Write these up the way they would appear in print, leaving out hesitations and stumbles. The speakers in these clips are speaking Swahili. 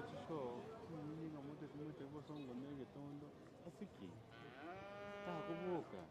chisho ninga mote simute bosongo nege tondo asiki ta kubuka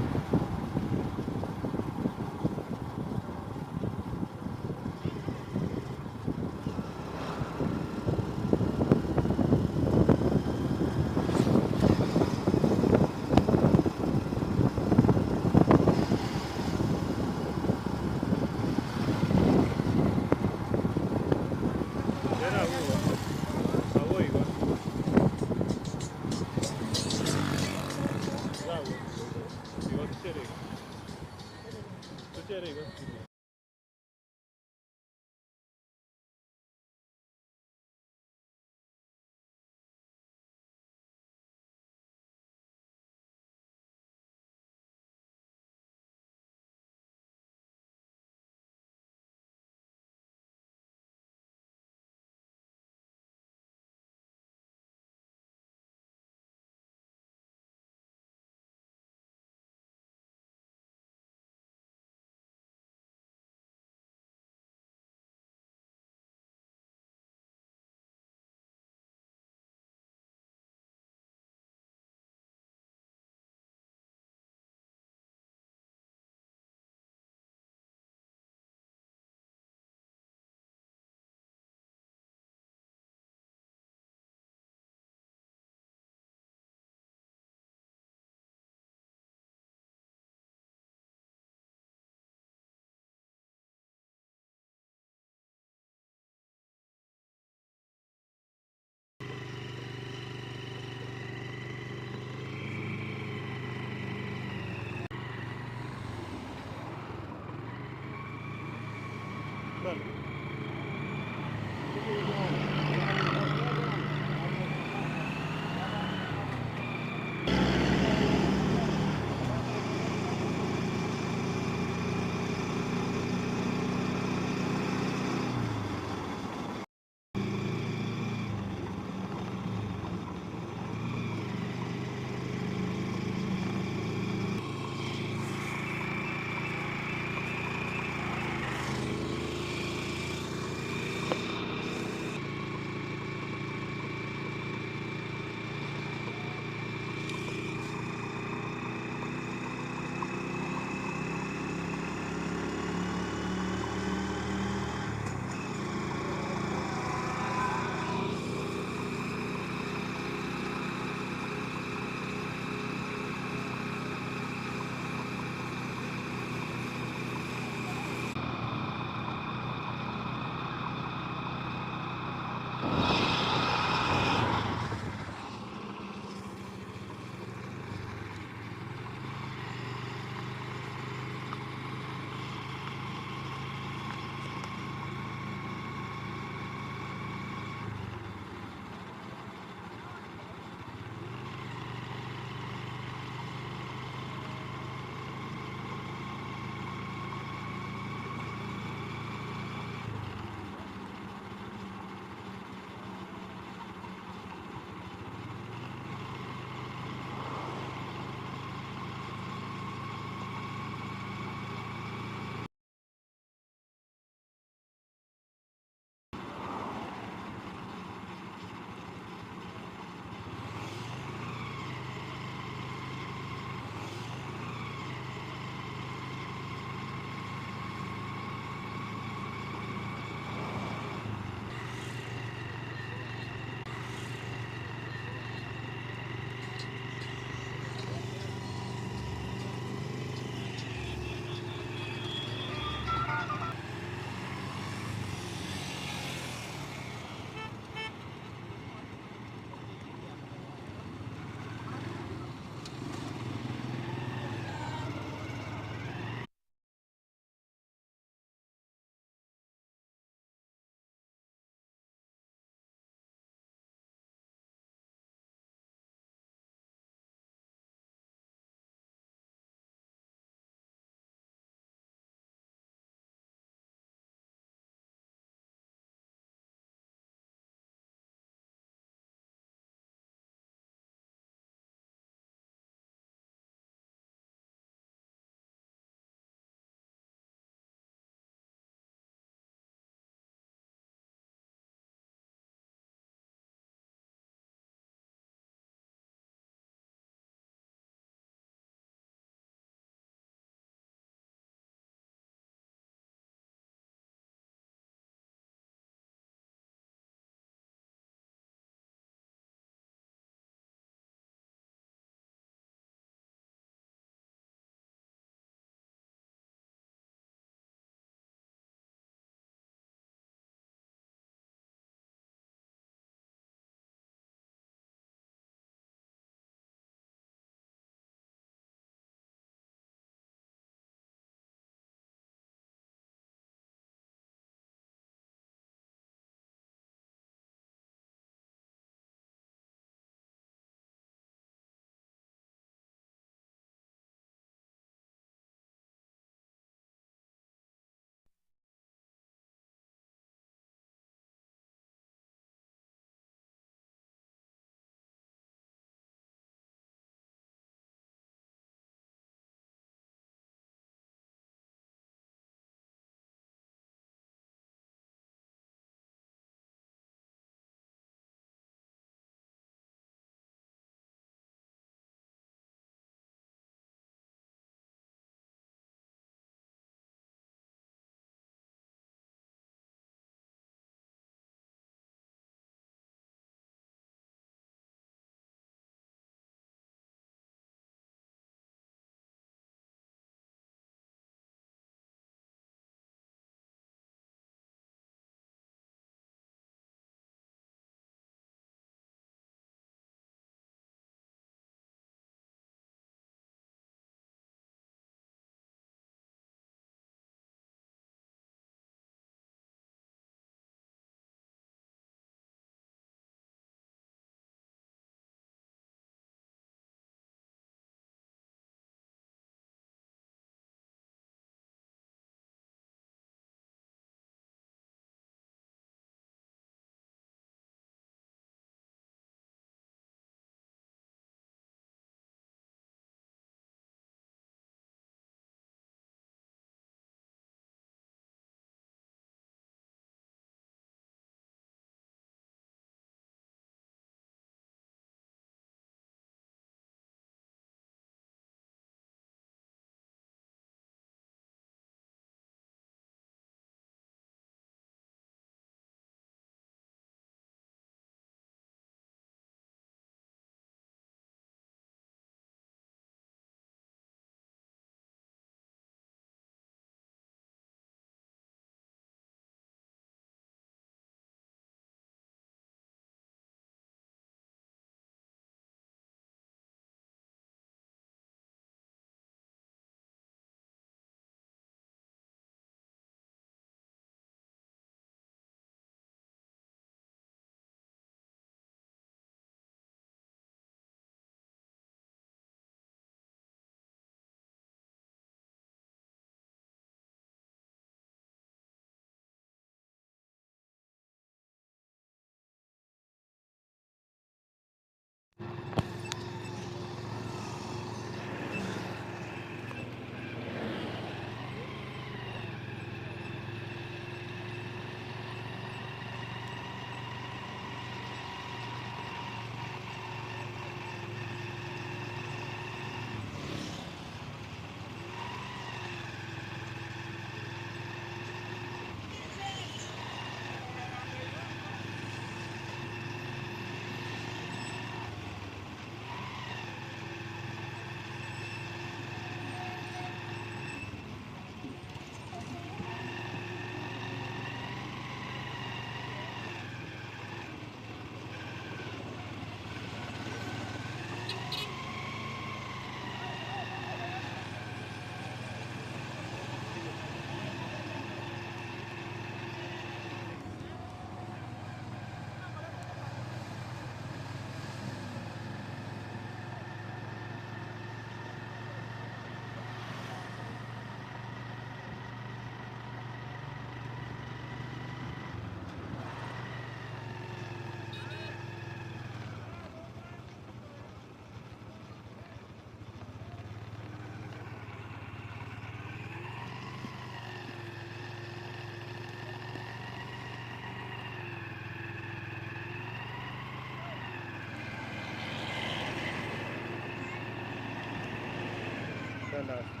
Benard.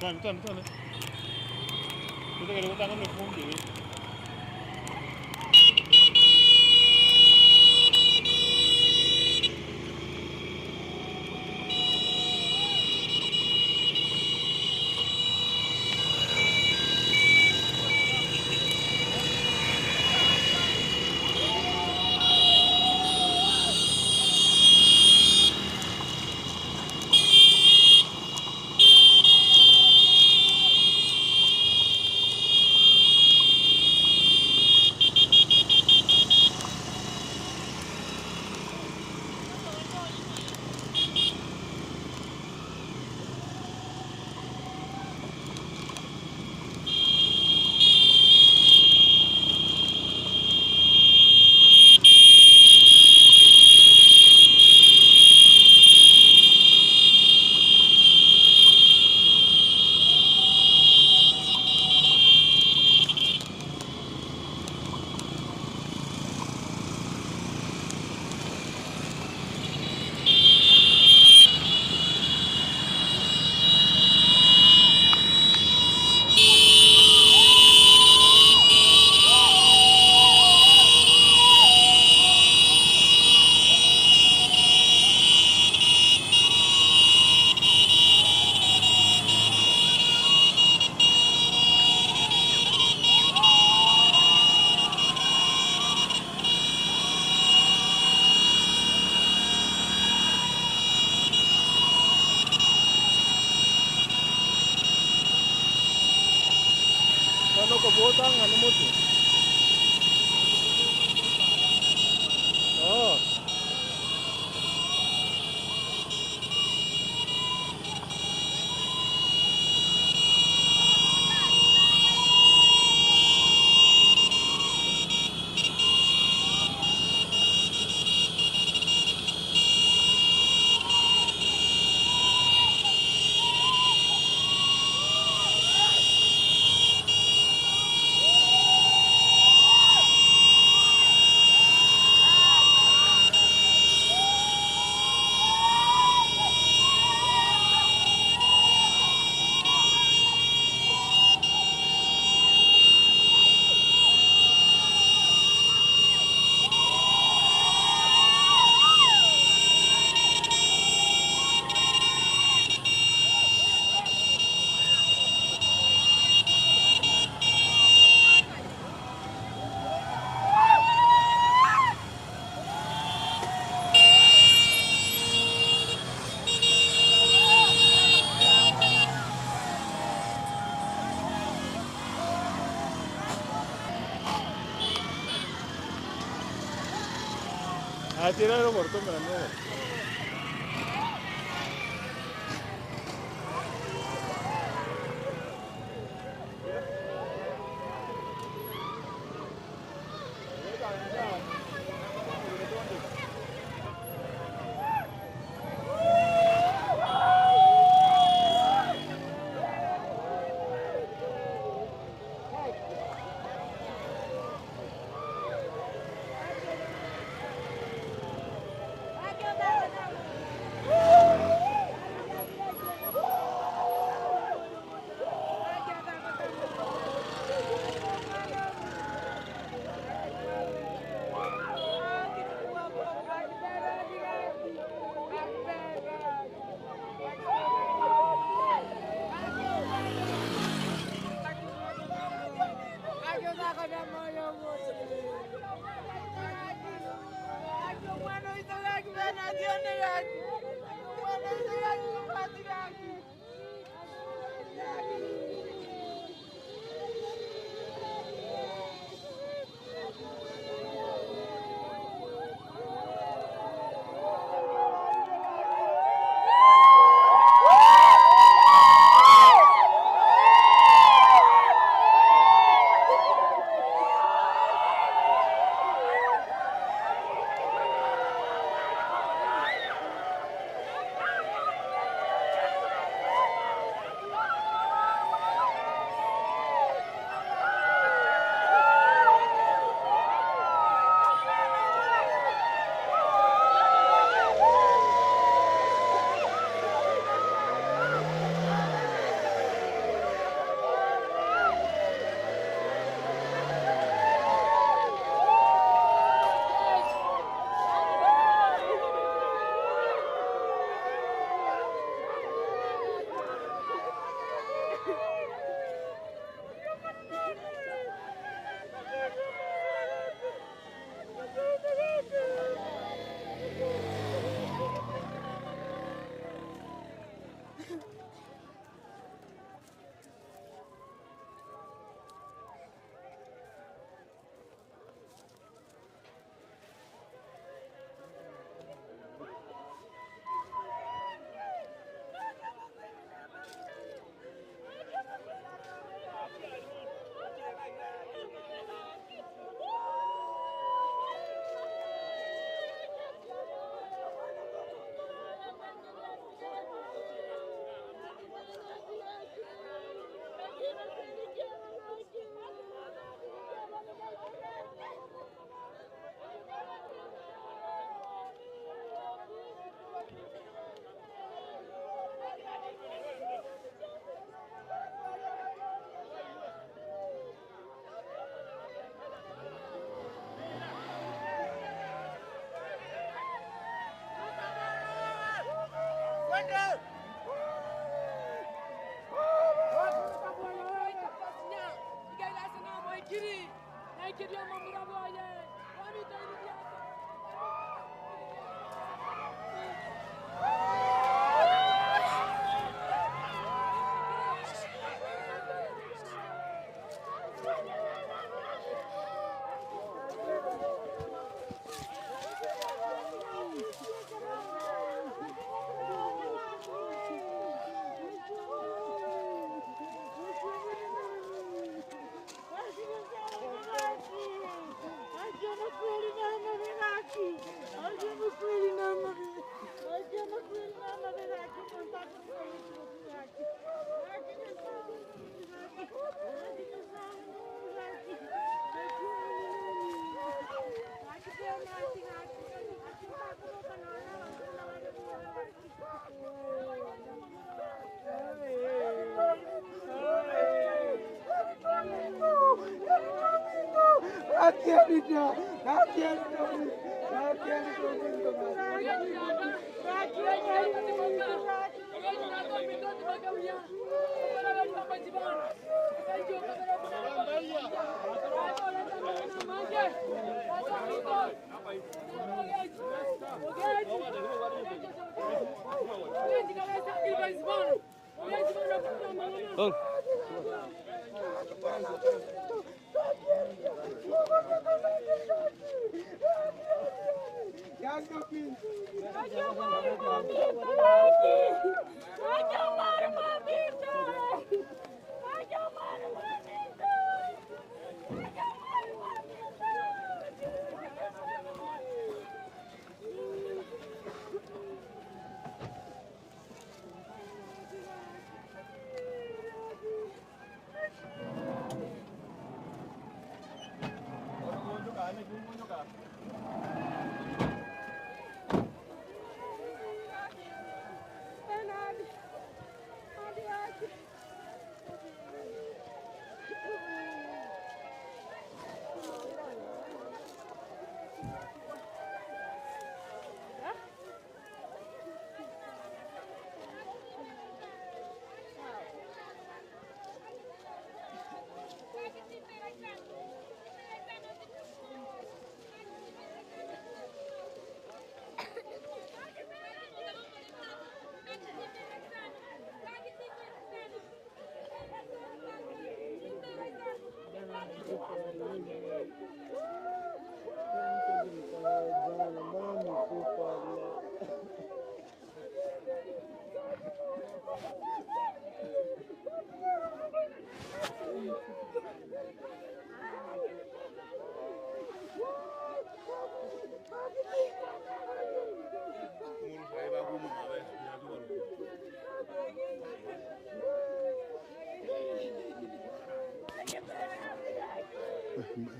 Tuan. Kita kalau tangan nak pun dia. Ano ka botang ano mo to? Oh. Ah, tiene el aeropuerto, pero no.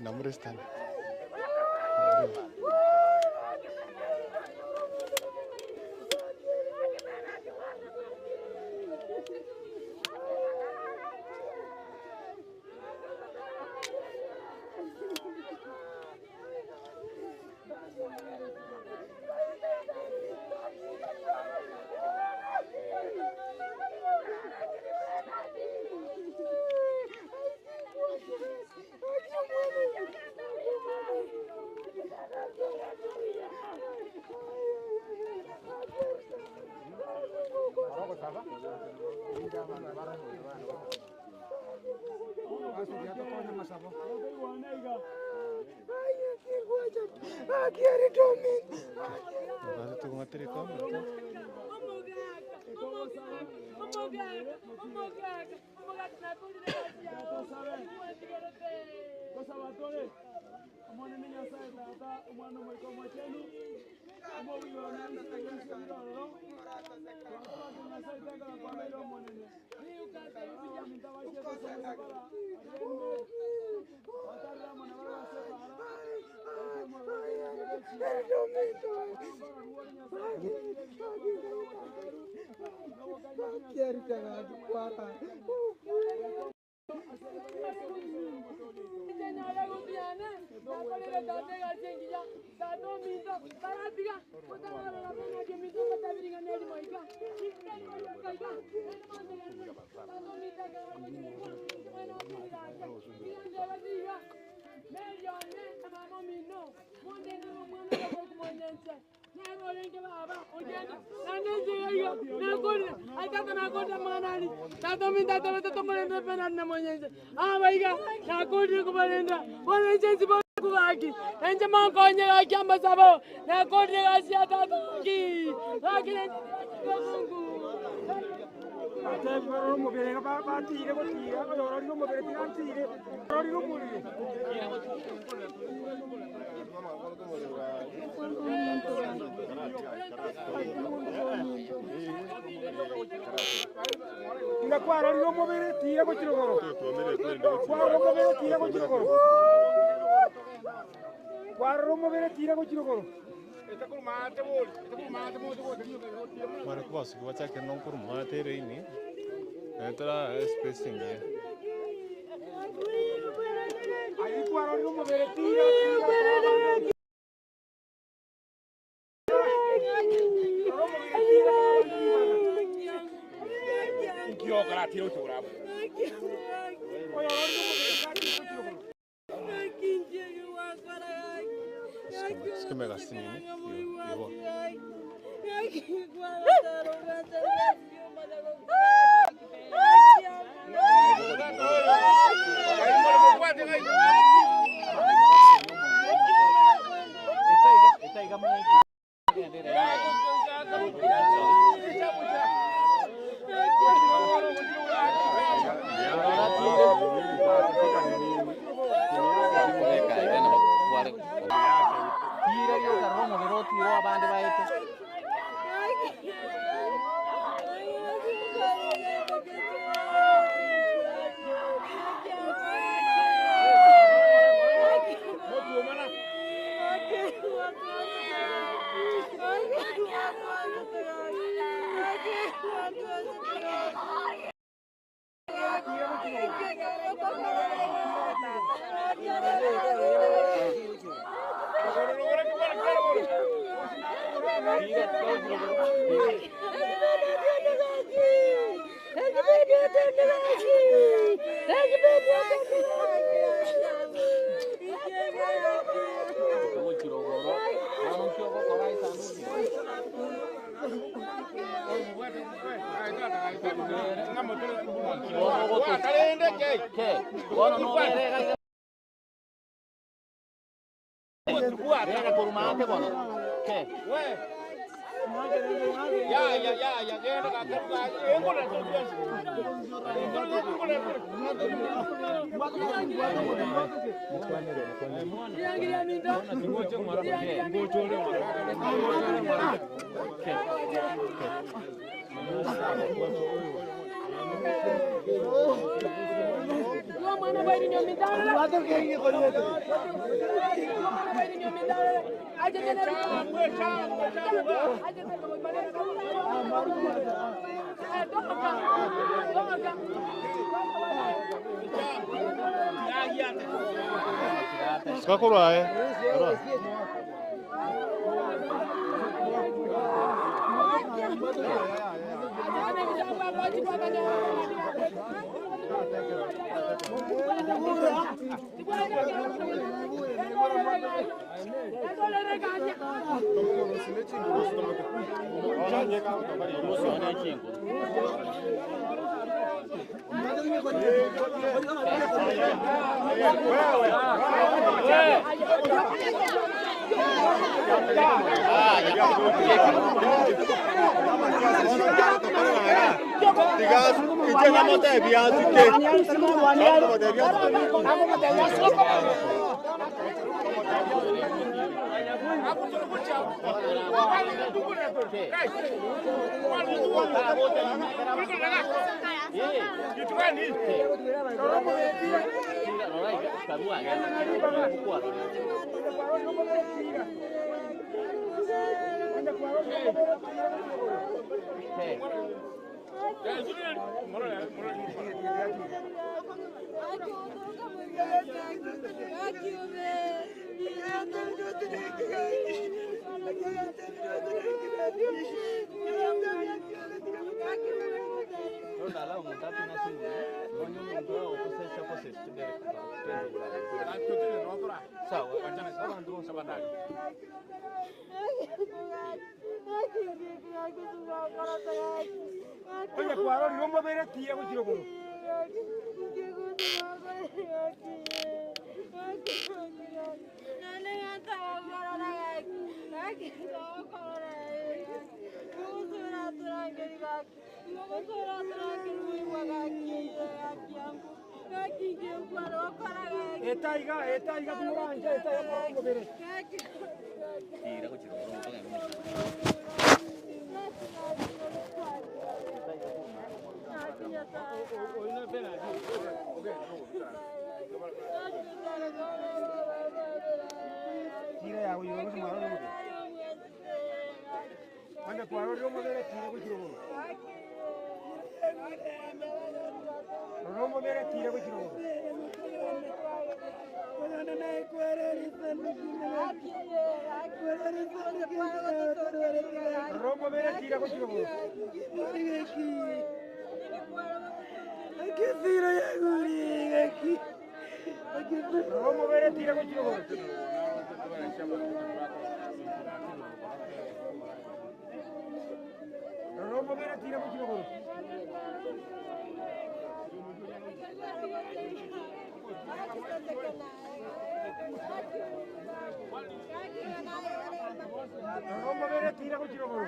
Nomor están. Mara kwa siku wacha kena por mate reini. Entra spacing ya. Aí quando eu vou ver tira. Que o cara tirou o rabo. Ska mega sini ni. Yo. Skakura eh. Oye, cuadro, no me veré tía, voy a tirar con. Esta hija tu orange, esta hija no me veré. Tira con chico, no Hoy no es Benard. Tira ya, voy a ver cómo ahora. Cuando cuadro yo me veré tira con chico. No me veré tira con chico. Rompo bene tira con chico. Che tira ya guri aquí. Rompo bene tira con chico. Rompo bene tira con chico. Rompo bene tira con chico.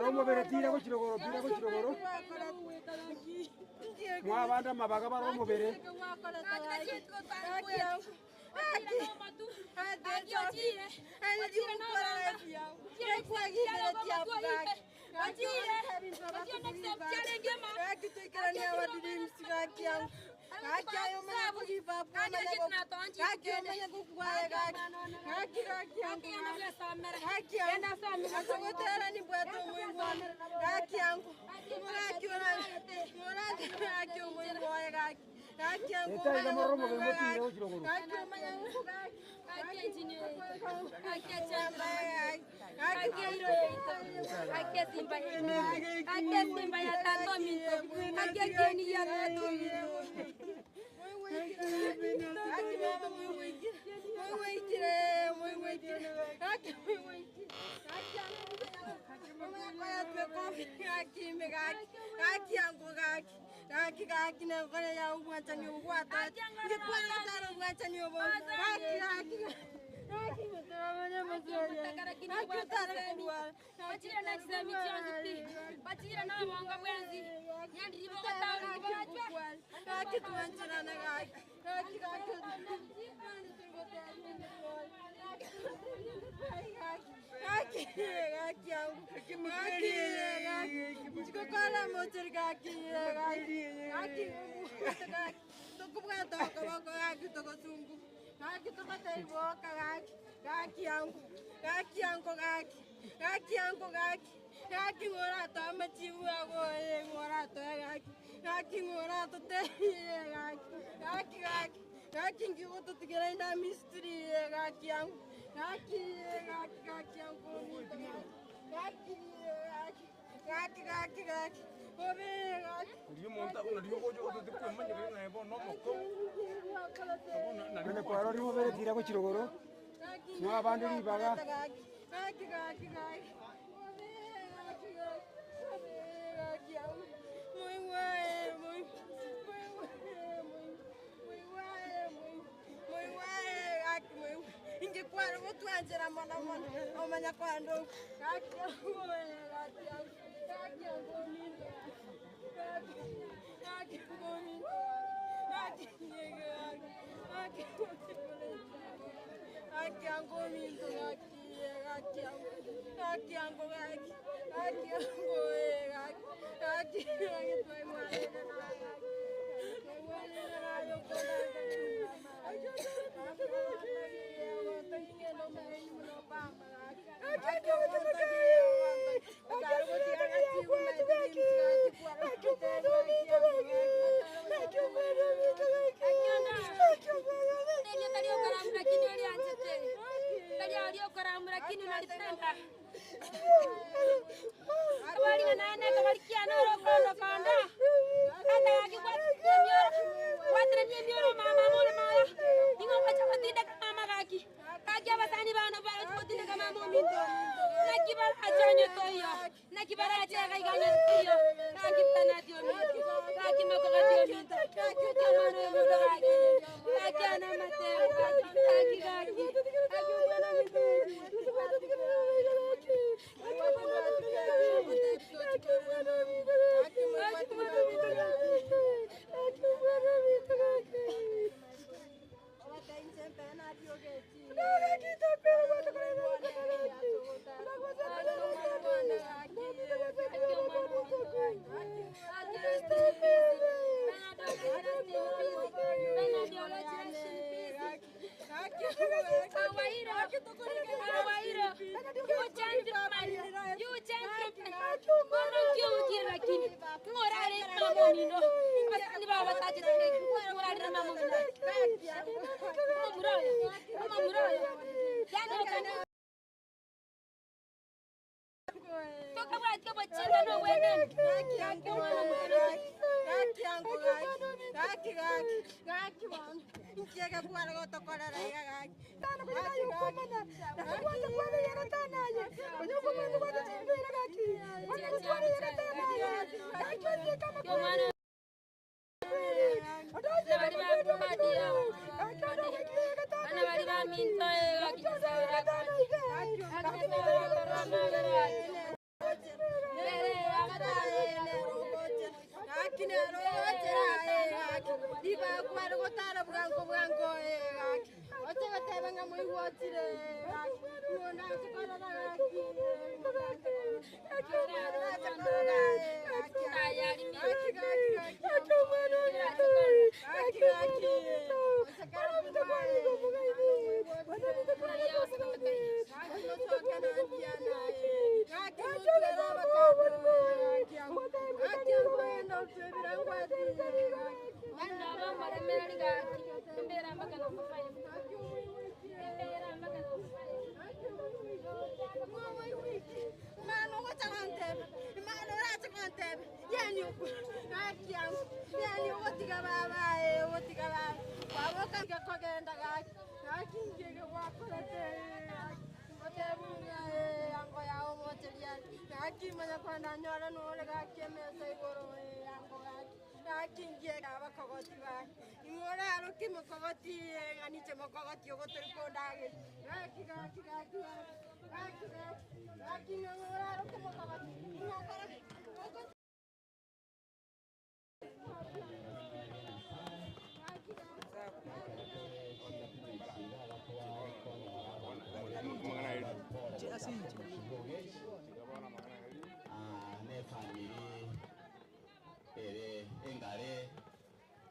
Romo bere tira ko chirogoro. Mwa banda mabaga ba romo bere.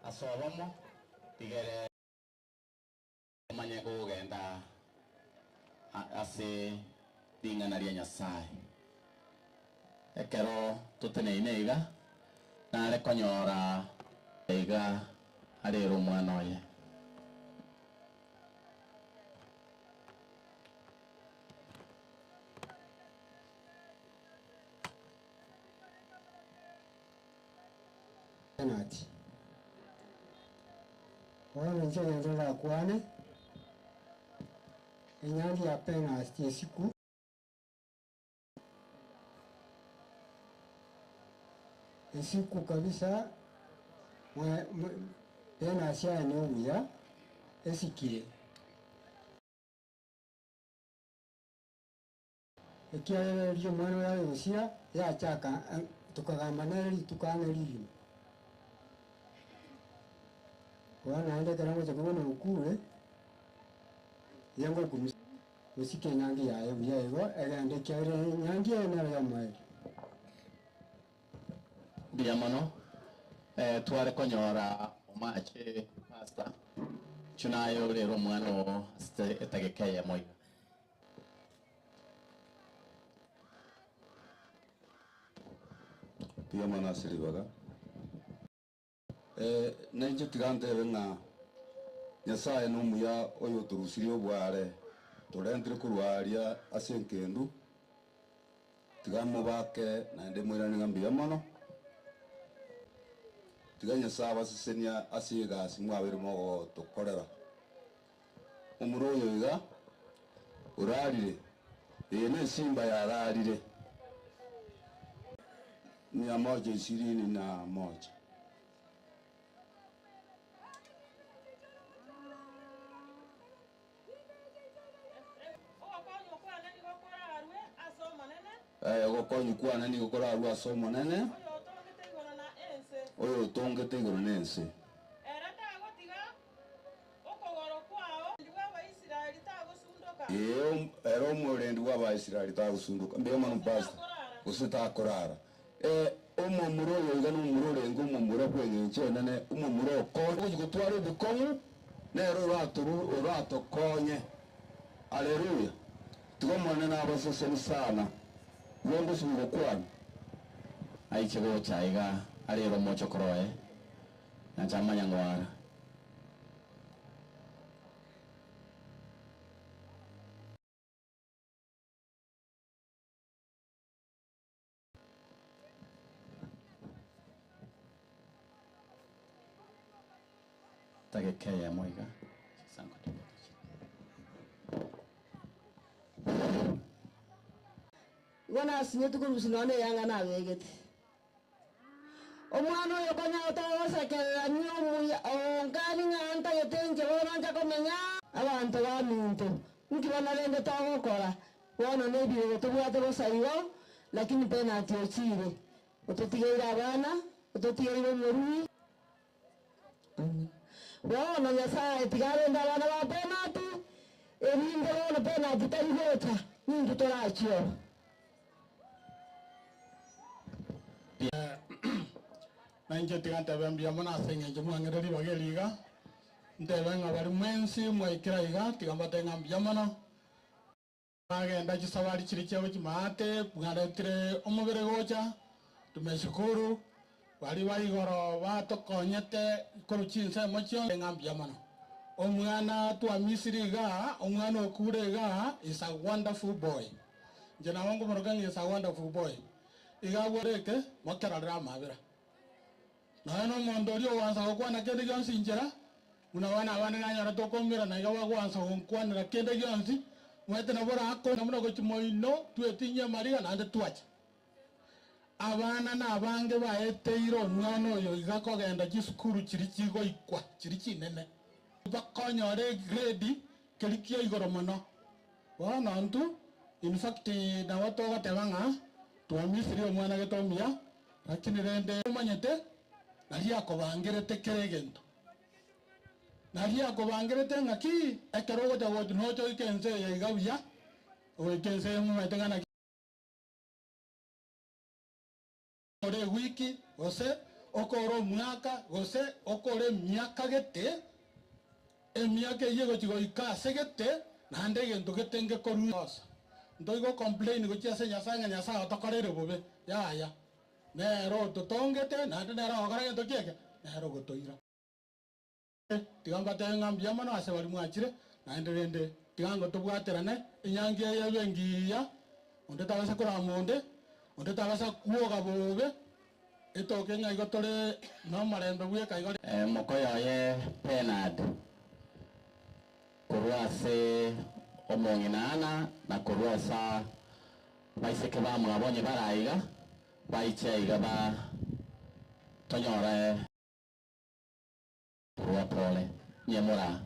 Asobamo tigere manya kugenda ase dingana ria Nyasaye ekero tuteneine iga nare konyora iga arero mwana oye Benard. Wana njia ndola kwane. Inyandi ya Benard siku. Siku kabisa Benard sia ni uya esikire. Ekia lyo mwana ya Rusia ya chaka tukagamba neri tukaneri. Wana ande karango chakubona ukure yango musike nyangi yayo byayo egande kyare nyangi na ya mai diamano tware konyora omache pasta chunayo rero mwana etagekeye moyo diamano asiribaga nenje tigante benga Nyasaye n'umuya oyo turusiri obware turentre kurwaria asenkendu tigamo bake nande mwirani ngambia mono tiganya saba sisenia asiga simwabere mogo tukorera umuroyo iga urarire ene simba yararire ni 121 gokonyu kwana ni gukora arua somo nene oyo tongete igoro nense ero murendi wa Abaisiraeli tagusunduka mbe manu pasta usitakorara omo muroyo igana umurorengo umumura kwenye nene umumuro ko gutwara bikomu nero rato konye haleluya tugomone n'abasose sana Wongo sumo kwan aichego chaiga arero mocho kroe na chama nyangwara tagekeya moiga sanko Wana sinyetu kurusinone yanga na wegeti. Omwana yo konya otosa kera nyomu ya ongani nganta yetenje wona nja komenya abantu baminto nkibona lende tagokora wona nebiro tubwate bosaiwo lakini Benard ochire ototigeira abana Utotiro Murui. Wana Nyasaye tigarenda bana ba penalty. Eninge wana penalty tarigota. Ninge torachio. Nanje tiganta bambia mona senga jamu ngere bageliga. Ntebenga bari mwensi mwekira iga tigambate ngambia mono. Agenda chisawari chiri cyawe kimate bwaretire omubere gocha. Tumeshukuru bari bayigoro batokonyete koruchinse mocho ngambia mono. Omwana twa Misiri ga omwana okure ga is a wonderful boy. Jena wangu morogangi is a wonderful boy. Iga woreke mokera drama bira. Na no mondorio wanza okwana kende gyansi njera. Unawana abana nganyara tokomira na iga wagwanza onkwana kende gyansi. Mwete na bora ako na muna gochimoino tuetinye Maria na ande tuacha. Abana na abange baete iro mwana oyo igako genda gisukuru chiri chigo ikwa chiri chinene. Bakonyore grade kelikia igoro mono. Wana ntu in fact na watu gatebanga twa Misiri omwana getomia lakini rende manyete nali akobangirete keregento. Nali akobangirete ngaki ekerogo tago nocho ikense igabya o ikense mu metengana ore wiki ose okoro mwaka ose okore miaka gete emiaka yego chigo ikase gete na ndege ndogete koruosa ndoigo complain go chia senya sanga nyasa otokorere bobe ya nero totongete na nero ogare to kieke nero gotoira tigamba tenga mbiamano ase bali mwachire na ndende tigango tobwaterane inyangi ya bengiya onde tabasa kora monde onde tabasa kuoga bobe etoke nga igotore no marembe bwe kaigore mokoyo ye Benard kurwase omonginana na kurwasa baiseke ba mwabonye baraiga baichaiga ba tonyora kwa pole nyemura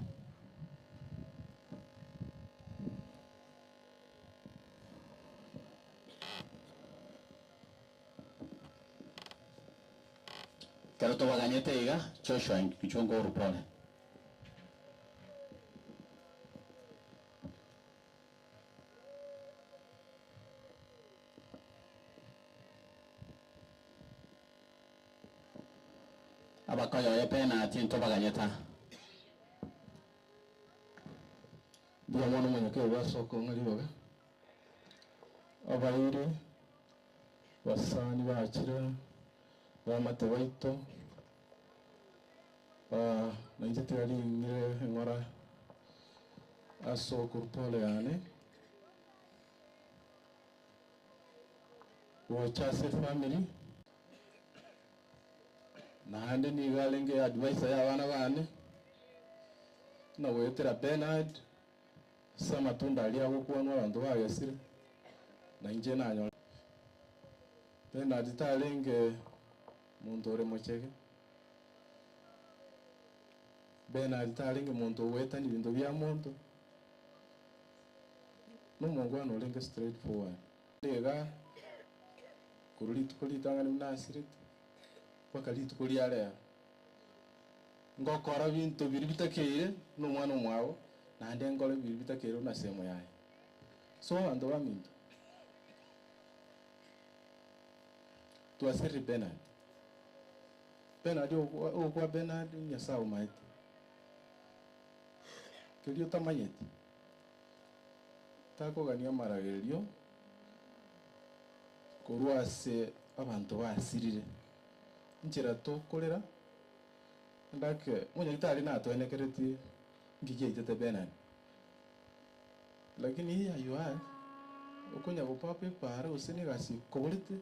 kero to baganyete iga Joshua kichongo rupole abakoyo ye penalty nto baganyeta Dia mwana mwenye kwa wasoko ngaliboga abayire basani bakira bamate baito nanjete ali ngire ngora asoko pole yane Ogechi family na hande ni galenge advice ya bana bane na wetera Benard sama tunda ali agukwanwa abantu bagesire na nje nanyo Benard talenge muntu ore mochege Benard talenge muntu weta ni bintu bya muntu no mungwana olenge straight forward lega kuruli tukuli tangani mnasirit wakali tukuli ale ngokora bintu biri bitakeire no mwana mwawo na ndengole biri bitakeire na semo yaye so ando baminto tuasiri Benard okwa Benard nyasao maiti kelio tamanyeti tako gania maragerio kurwase abantu basirire njira to kolera ndake munya gitari na to enekereti ngije itete Benard lakini ya yuan okunya bopape para usini gasi kobolete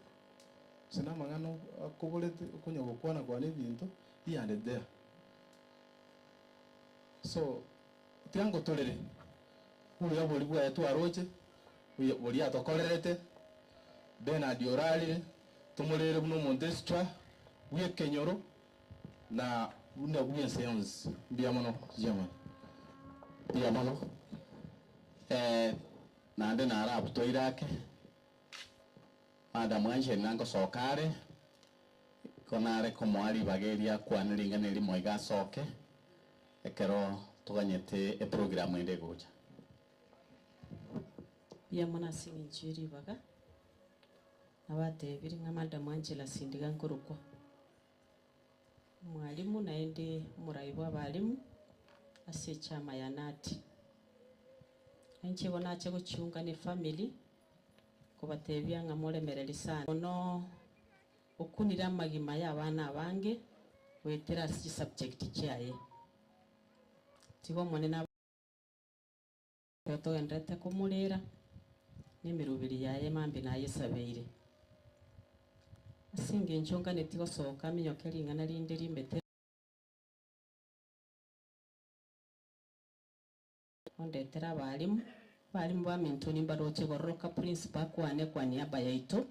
sina mangano kobolete okunya bokwana kwa nebintu yande there so tiango tolere uya boli bwa etu aroche uya boli atokorete Benard oralire tumulere buno Montestra uye kenyoro na una buye seance biamono jama biamono na ande na ara butoirake madam anje nango sokare konare komwari bageria kwaneringa neri moiga soke ekero tuganyete e program ende goja ya mwana singi chiri baga abate biringa madam Angela sindiga nkurukwa mwalimu naende muraibu abalimu ase chama ya nati enche bona ache guchunga ni family kubatebya nga muremereri sana no okunira magima y'abana abange wetera si subject cyaye tigo monena to endete kumurera nimirubiri yaye mambi naye sabeire asinge nchonga netigo soka minyokeringa narinde rimbete ondetera abalimu bamintoni mbaroche goroka principal kwane kwa niaba yaito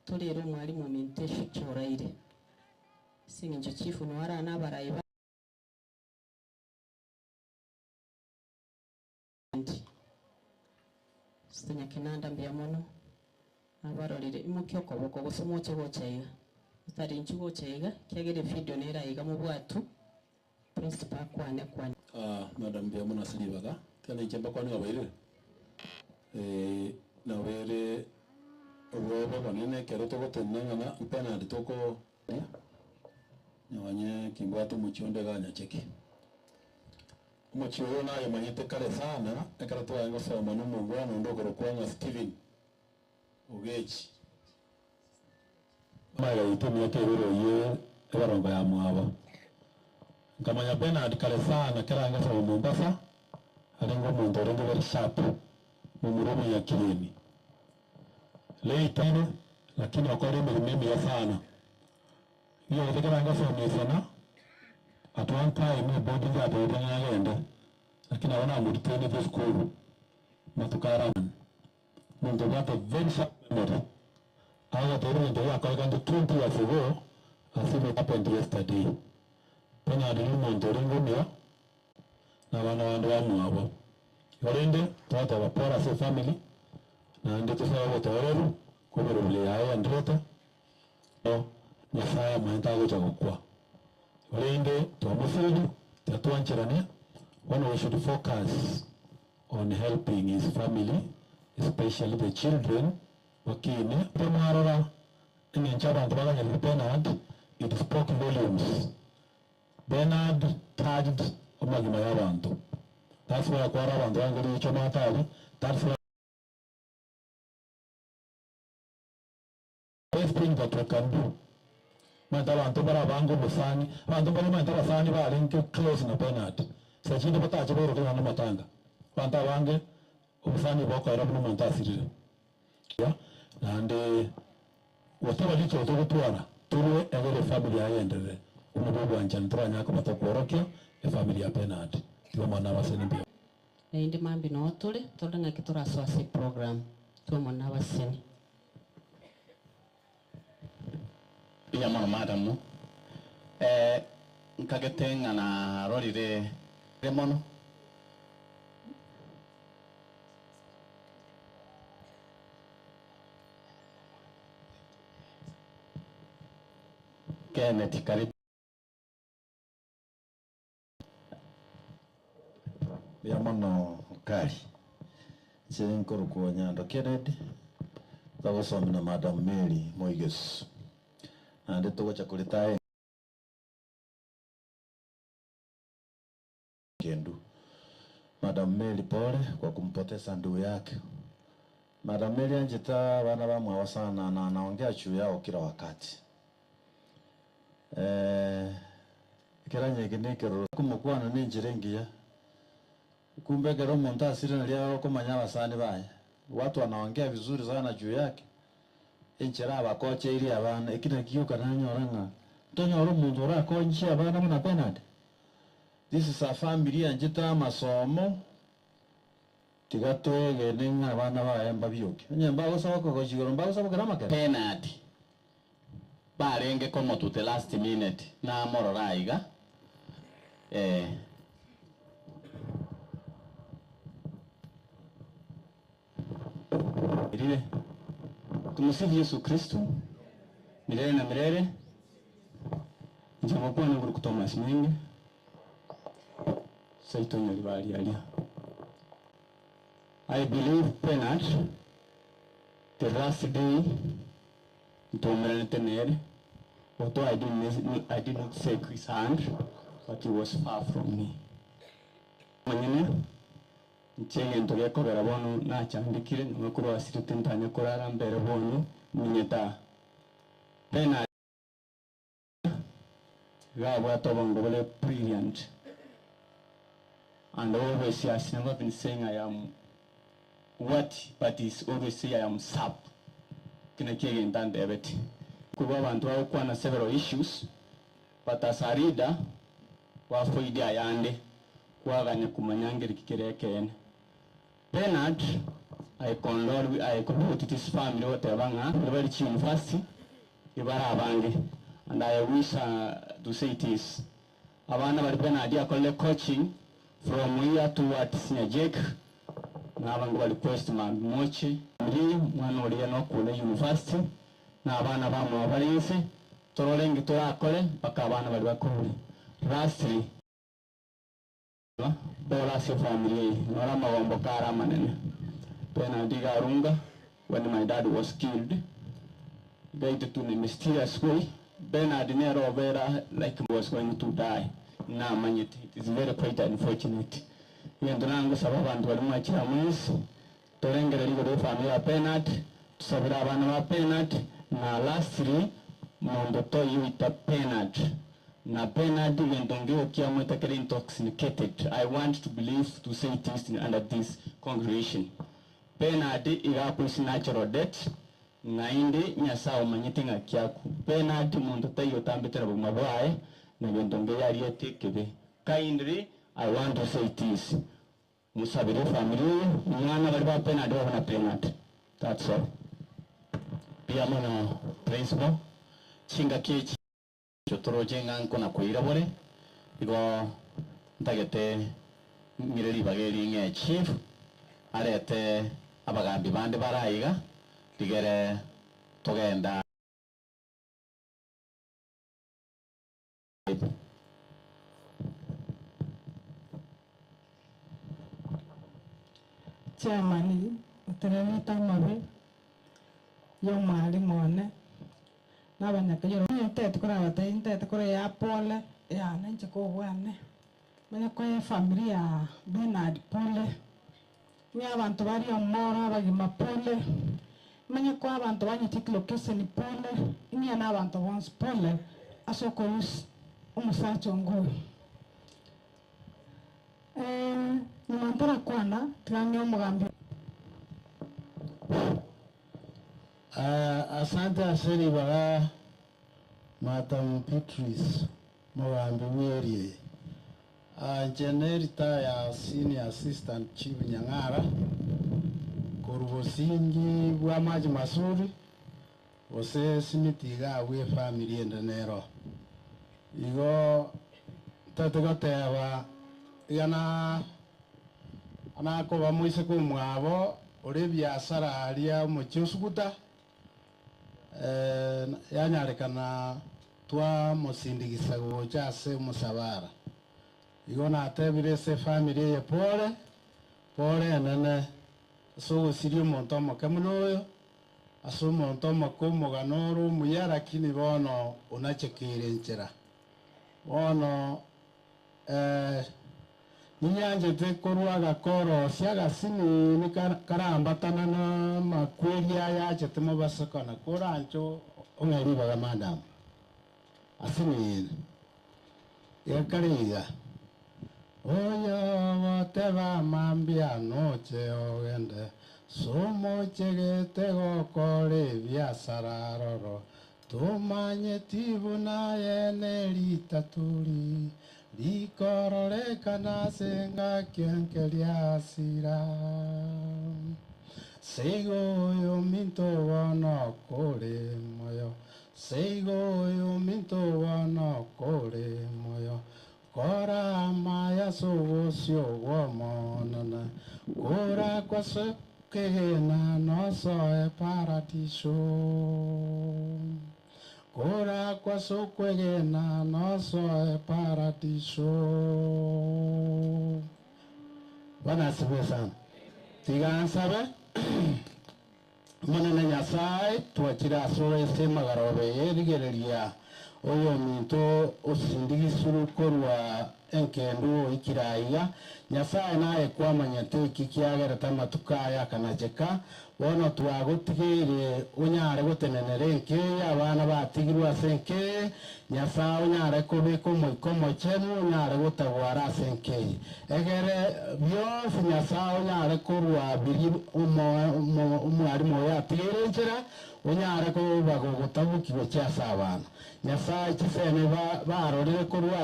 tolero mwalimu mintesho choraire singe ncho chifu nwara na baraiba stenya kinanda mbiamono abarorire imukyo koboko gusomoche gochaiga utari nchi gochaiga kyagere video nera iga mu bwatu principal kwane madam biamono asilibaga kana ichemba kwani abaire na were obo banene kero to gotenanga na Benard toko nyawanye kingwatu muchonde ganya cheki muchiyo na yamanyete kale sana ekara to yango soma no mungwana ndogoro kwanga Steven Ogechi maya itumye kerero ye ebarongo ya mwaba ngamanya Benard kale sana keranga soma Mombasa alengo muntu orengo very sharp mumuromo ya kileni leitano lakini wakore mimi ya sana hiyo keranga soma sana at one time boarding ya boarding agenda lakini wana mutende to school matukara muntu wata very sharp memory aya toro ndio akaga 20 years ago as it happened yesterday Benard ni muntu ringo na wana wa mwabo yorende tata wa pora se family na ndito sawa tawero kubero bile ya ndrota no nyafaya mwenda gocha gukwa yorende to mufuru tatuanchirane one we should focus on helping his family especially the children wakine pemarora in chaba ntabaga ya Benard it spoke volumes Benard touched omagima y'abantu. That's why akwara abantu bangeri cyo matali. That's why everything that we can do. Manta abantu bara bango busani, abantu bara manta basani ba link close na Benard. Sachinde batache boro kana na matanga. Manta bange ubusani boko era buno manta asirire. Ya, nande whatever licho to gutwara. Turu egere family ayendere. Umubobo anjantra nyako batakorokia e family ya Benard. Tiwa mwana waseni mbio. Na indi mambi no tole nga kitora swasi program tiwa mwana waseni. iya mwana madam nkagetenga na rorire remono Kenneth karibu ya mono kari chini kuru kwa nyando Kennedy tagosomi na madam Mary Moiges na ndito gocha kulitae kendu madam Mary pole kwa kumpoteza ndugu yake. Madam Mary anjita wana bamwa sana na anaongea juu yao kila wakati. Kiranye kinekero kumukwana ninjirengia kumbe kero monta asiri nalio kumanya basani baye watu wanaongea vizuri sana juu yake enchera abakoche ili abana ikina kiuka nanyoranga tonyoro muntu ora konchi abana muna Benard. This is a family anjita masomo tigatwege ninga abana baye mbabyuke nyamba gusaba ko jigoro mba gusaba kana makere Benard barenge komo to the last minute na mororaiga Tumsifu Yesu Kristo milele na milele. Njama kwa nguru kutomas mingi. Saito nyalibali alia. I believe Benard, the last day, although I did not shake his hand, but he was far from me. Manyene, nchenge ntoge kogera bono na chandikire ngakuru asitu tentanya kurara mbere bono minyeta. Benard gabwa tobongo bole brilliant. And always he has never been saying I am what, but he's always say I am sub. Kina kege intande ebeti. Kuba bantu wakuwa na several issues, but as a reader, wafo idi ayande, kwa ganya kumanyangiri kikereke. Benard, I condole with his family whatever, very university, ibara abange, and I wish to say it is. Abana bari Benard ya kole coaching from here towards Nyajek. Na abangu request moche muri mwana uri no kule university na abana bamwe barinse tororengi turakore paka abana bari bakuru lastly bola se family nora mabombo kara manene pena diga runga when my dad was killed died to a mysterious way. Benard nero vera like he was going to die na manyete. It is very quite unfortunate. Yendrango sababu antu walimwachira mwezi torengere ligo family ya Benard tusabira abana ba Benard na lastly mondo to yuita Benard na Benard yendongeo kia mwetakere intoxicated. I want to believe to say this under this congregation. Benard igapusi natural death na indi nyasao manyitinga kiaku. Benard mondo to yutambitera bumabae na yendongeo yariete kebe. Kindly I want to say this. Musabire family, mwana bari ba Benard na Benard. That's all. Pia mana principal chinga kichi chotoro jenga nko na kuirabore. Igo ntagete mireri bageri nge chief arete abagambi bande barayiga digere togenda Chairman, utereta mabe yo mali mone na banya ke yo ntete kora bata ntete kora ya pole ya nanche ko bwane manya ko ya familia Benard pole ni abantu bari omora bagi mapole manya ko abantu banya tiklo kese ni pole ni ana abantu bons pole asoko umusacho ngulu nimantara kwana tuanyo mugambi. Asante aseri baga Madam Beatrice mugambi werie. Generita ya Senior Assistant Chief Nyangara kurubosingi bwa maji masuri ose simitiga we family endenero. Igo tategoteba yana anako bamuise kumwabo ore biasara alia muchusukuta yanyarekana twa musindigisa gocha se musabara igona atebire se family ye pole nene so sirio montomo kamunoyo aso montomo komo ganoro muyara kini bono unachekire nchera bono Ninyanje te korwa gakoro siaga sini ni karambatana na makweria ya chetemo basakana korancho ongeri baga madam asini ya kariga oyo whatever mambia noche ogende somo chegete gokore biasara roro tumanye tibuna yeneri taturi Rikorore kana senga kiankelia sira Seigo yo minto wana kore moyo Seigo yo minto wana kore moyo Kora maya sosio womonana Kora kwa sekena no soe paradiso ora kwa sokwegena nosoe paradiso. Bwana asifiwe sana. Tigansabe munene Nyasaye twakira asore semagarobe yerigereria oyo minto osindigisuru korwa enkendu ikiraiga Nyasaye naye kwamanyate kikiagera tamatukaya kanajeka wono twagutigire unyare gutenenere nke abana batigirwa senke Nyasaye unyare kubiko moikomo chenu unyare gutagwara senke egere byose Nyasaye unyare kurwa biri umwarimu yatigire njira unyare kubago gutabukirwe cyasa abana Nyasaye kisene barorere kurwa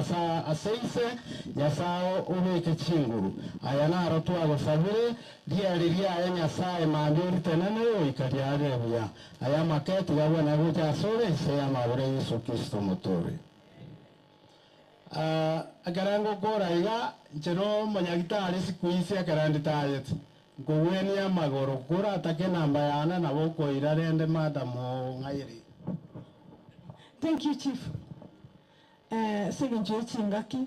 aseise Nyasaye ubeke chinguru aya naro twagusabire rya Nyasaye mandiri tenene ikariare bya aya maketi yabona gucha sore se amabure Yesu Kristo mutore agarango koraiga njero manyagitari sikuisi akarandi tayet ngweni amagoro kura atake namba yana nabo koirarende madamu ngairi. Thank you, Chief. Seginjo chingaki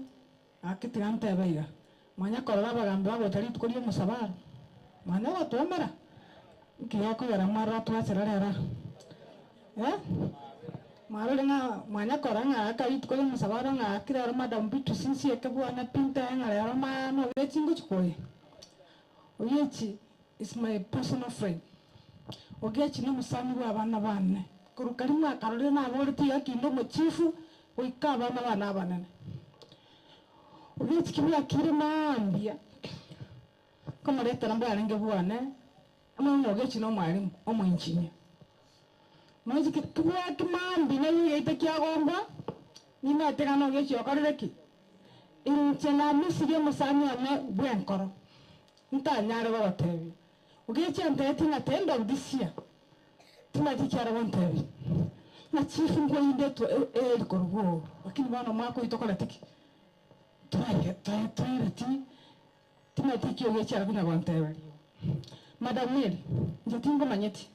akitigante baiga mwanya korora bagambe bagotari tukuri musabara mwanya watwemera kiyako yara mara twacerera maro lenga mwanya koranga akayi tukuri musabara nga kirara madam bitu sinsi ekebwana pinta nga yara mano wetingo chikoye. Ogechi is my personal friend. Ogechi no musami wa bana bane kurukari mwa karole na aboriti yakindo mu chifu oikaba na bana banene. Ogechi kimya kire mambia kama leta namba yange bwana ama Ogechi no mwalimu omwinchinya maji kimya kimambi na yeye itakiagomba nina tega no Ogechi okareki inchena misige musami ame bwenkoro ntanyare babatebi Ogechi antete na tendo of this year timatikara wantebi na chifu ngo indeto korgo lakini bana mwako itokola tiki Try timatiki Ogechi arakunya wantebi Madam Mary njatingo manyeti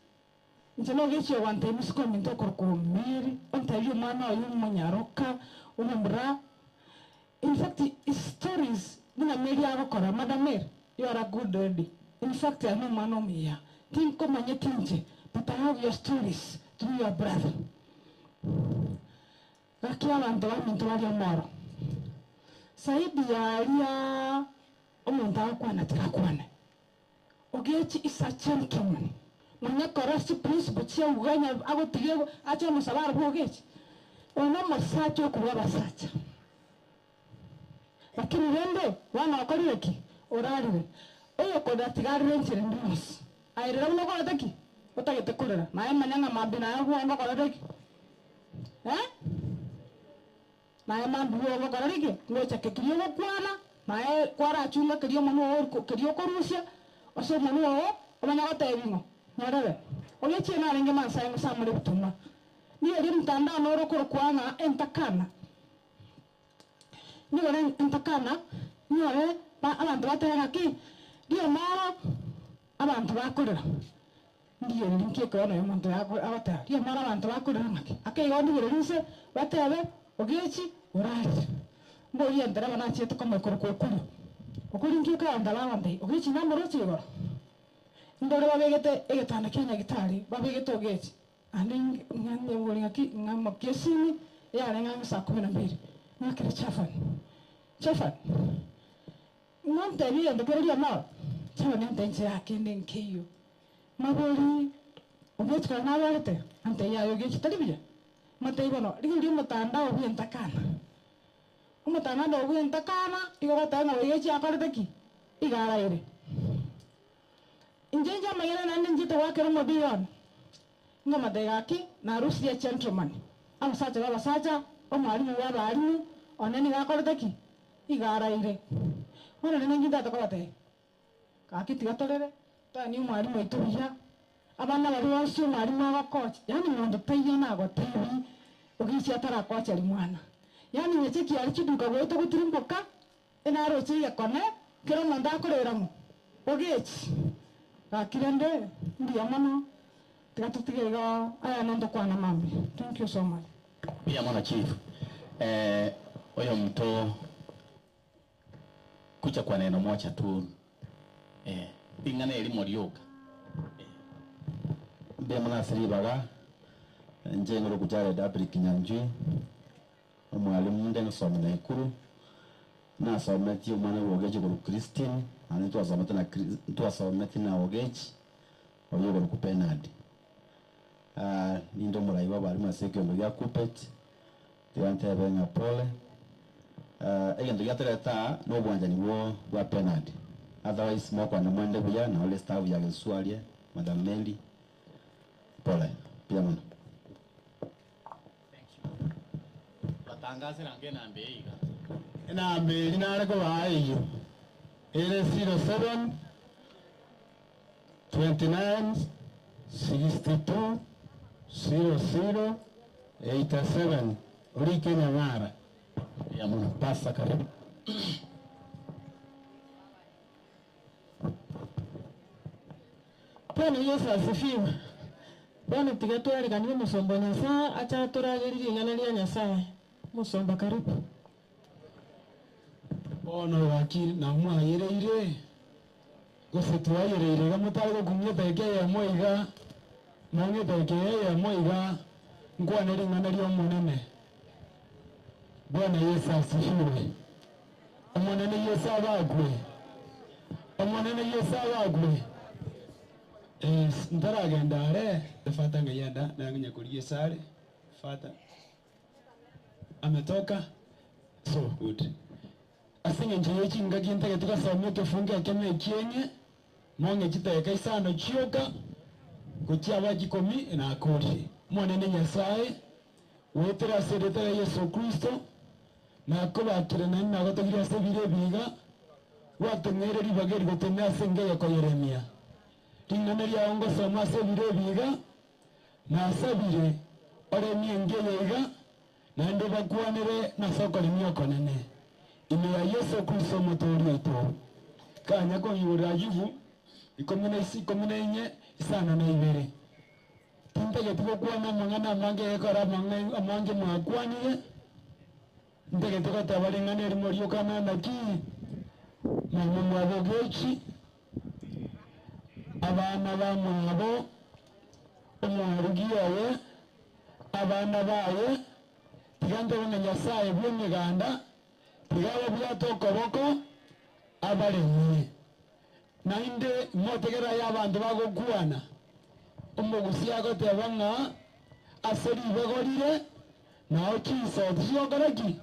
njeno Ogechi wantebi siko minto korko Mary ontayo mwana oyu munyaroka umembra. In fact stories nina Mary abakora Madam Mary you are a good lady. In fact I know mano mia tinko manyeti nje but I have your stories through your brother. Gakia bantu baminto bali omoro saidi ya omuntu akwana tikakwana. Ogechi is a gentleman. Mwanya korasi principle chia uganya agotige acha musabara ku Ogechi. Ona masacho kuwa basacha. Lakini wende wana wakoreki orarire. Oyo koda tigarire nchire ndimos. Airira uno kola taki. Otagete kurera. Nae manyanga mabina ya huongo kola taki. Nae mambu huongo kola taki. Ngocha kekirio kwana. Nae kwara achunga kerio manu kerio korusia. Oso manu o omanya otebingo. Nyorere. Ogechi na renge mansa ngo samule butuma. Niyo ri mtandao noro kwana entakana. Niyo entakana. Niyo abantu batera ki. Dio mara abantu bakorera. Ndiyo linki kono y'omuntu abata. Dio mara abantu bakorera make. Akayoni birense batebe Ogechi urari. Mbo yendera bana cheto kama koroko kuri. Okuri nki ka andala bande. Ogechi namoro chigo. Ndore babegete egetana Kenya gitari babegete Ogechi. Andi nganye buri ngaki ngamakesini ya lenga saa 12. Nakere chafani. Nante biya ndokereria ma chawa nante yake ndenkeyo mabori Ogechi kana barete ante ya Ogechi talibya mate ibono riri mutandao byentakana umutandao byentakana igotana Ogechi akareteki igara ire injenja mayana nande njita wake romo biyon ngoma degaki na Rusia gentleman abasacha babasacha omwalimu wabalimu oneni gakareteki igara ire. Wana nene ngida tokolate. Kakiti gatorere. Tani umwalimu itubiya. Abana bari wasyo mwalimu abakocha. Yani ngondo tayo nago tayo. Ogechi atara kocha ari mwana. Yani nyecheki ari kiduka goto guturimboka. Enaro chiya kone. Kero manda akoreramo. Ogechi. Kakirende ndi amano. Tigatutigega aya nondo kwana mami. Thank you so much. pia mwana chief oyo mto kucha kwa neno moja tu ingane elimu lyoka Bia mwana siri baga njengoro kujale dabri kinyanjui mwalimu ndenge somo na ikuru na someti umwana Ogechi kwa Christine ani tuwasometi na Ogechi oyo kwa Benard nindo muraiwa bali maseke ndo ya kupet tiwante benga pole egendo yatereta no bwanjani wo wa Benard otherwise moko na mwende buya na ole staff ya Geswalie Madam Meli pole pia mwana batangaze nange nambe iga nambe linale ko bayo ile 07 29 62 00 87 uli Kenya mara ya mwana pasa karibu Bwana Yesu asifiwe. Bwana tigatwari kanyo musombo Nyasaye acha turagirira ingana ria Nyasaye. Musomba karibu. Ono wakiri na mwayereire gose twayereire gamutari gumye teke ya moiga nange teke ya moiga ngwana ringana rio munene. Bwana Yesu asifiwe. Omunene Yesu abagwe. Omunene Yesu abagwe. Ntaragenda are fata ngayenda na nyakulie sare fata ametoka so good asinge nje chinga kintege tukasomye tufunge akeme kienye monge kiteka isano chioka kutia baji komi na akuri mwanene Nyasaye wetera sedeta Yesu Kristo na koba turena na gotogira sebire biga watumere ribageri gotemya senge yako Yeremia tingana lya ongo soma sebire biga na sabire ore mienge yega na ndo bakwanire na soko limyoko nene ime ya Yesu Kristo motori eto kanya ko yura yuvu ikomene isi komene nye isana na ibere tintege tuko kwana mangana mange ekara mange mwakwanire ndege tuko tabalingane limoriyo kana na ki mama mwabogechi abana bamwabo umwarugiyawe abana baye tigande bone Nyasaye bw'emiganda tigaba byatokoboko abalemye nainde motegera y'abantu bagokwana umugusi yagotebanga aseri bagorire naho kiso tiyogoraki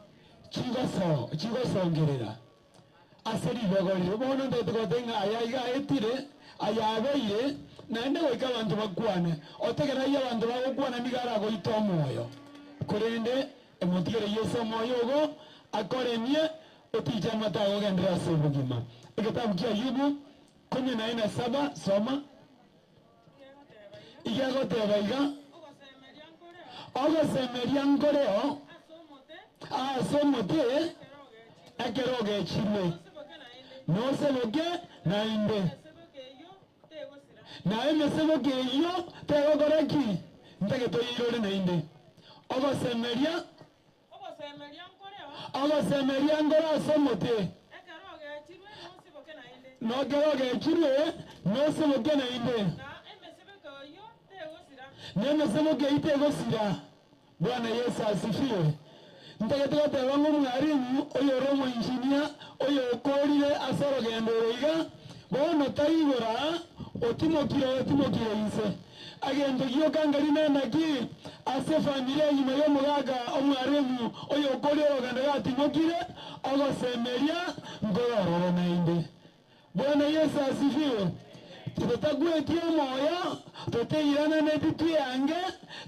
kigosongerera aseri bagorire bono ndetugotenga ayayiga etire ayabeire naende goika abantu bakwane otegera y'abantu bagokwana nigara goita omwoyo kurende emutigere Yesu omwoyo ogo akoremye otija matago gendera sebugima ekitabu kya Ayubu 14:7 soma igagoteba iga ogosemeria nkoreo asomote ekeroge chime noseboke nainde naye meseboke iyo tegogoreki ntegetoyirore nainde ogosemeria ngoro asomote nogeroge chirwe noseboke nainde nemeseboke itegosira. Bwana Yesu asifiwe. Ntegetega ng'umwarimu oyo romo engineer oyo okorire asorogendo iga bono taigora otimokire inse agendo giyo kangari naki ase familia nyuma yo mugaga omwarimu oyo okorire oganda gatimokire ogosemeria ngororo nainde. Bwana Yesu asifiwe. Tutagwetie moyo tuteirana netitwe yange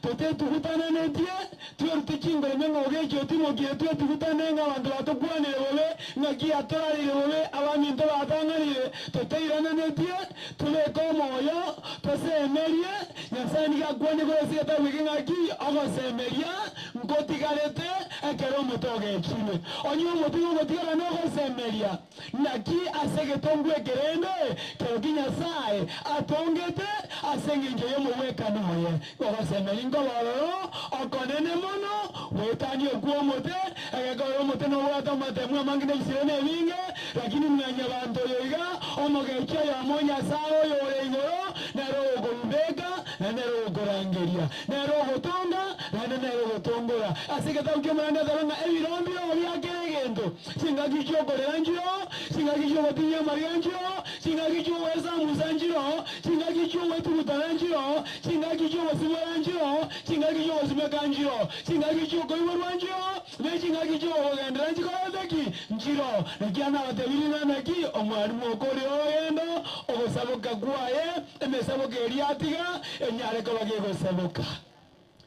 tutetugutana netie tuerutichingore mengo Ogechi otimokie tuetugutane nga bantu batukwanire bobe ngaki atorarire bobe abanto batanganire tuteirana netie tubeko moyo tusemerie Nyasaye nigakwane gore sigeta wiki ngaki ogosemeria nkotigarete ekero mutoge chime onyo mutingo mutigara no gosemeria naki asegetongwe kerende kero kinyasaye atongete asenginjo yo muweka noye gosemeri ngoboro okonene mono wetani okuomote egekoro mote no wata mate mwa mangine bisirene binge lakini mwanya bantu yoiga omogecha ya monya sao yore igoro nero ogombeka nero ogorangeria nero ogotonga nero ogotongora asigeta ukemana dalanga ebirombio byakegento singa kicho koranjiro singa kicho batinya marianjiro singa kicho wesa musanjiro singa kicho wetu mutaranjiro singa kicho wasimaranjiro singa kicho wasimekanjiro singa kicho koiwarwanjiro ne singa kicho ogendranjiro deki njiro nekiana batebirina neki omwalimu okori oyendo ogosaboka kwaye emesaboka eriatiga enyare kabage gosaboka.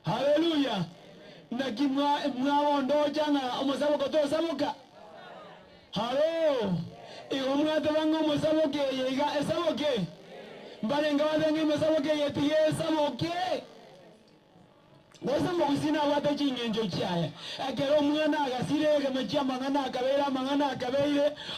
Haleluya. Naki mwaondo janga omosaboka to saboka. Halo. Igo mwate bango omosaboke yega esaboke. Mbale ngawadengi omosaboke yetige esaboke. Wasa mugusina wata chingenjo chaya. Akero mwana agasire kemechia mangana akabeira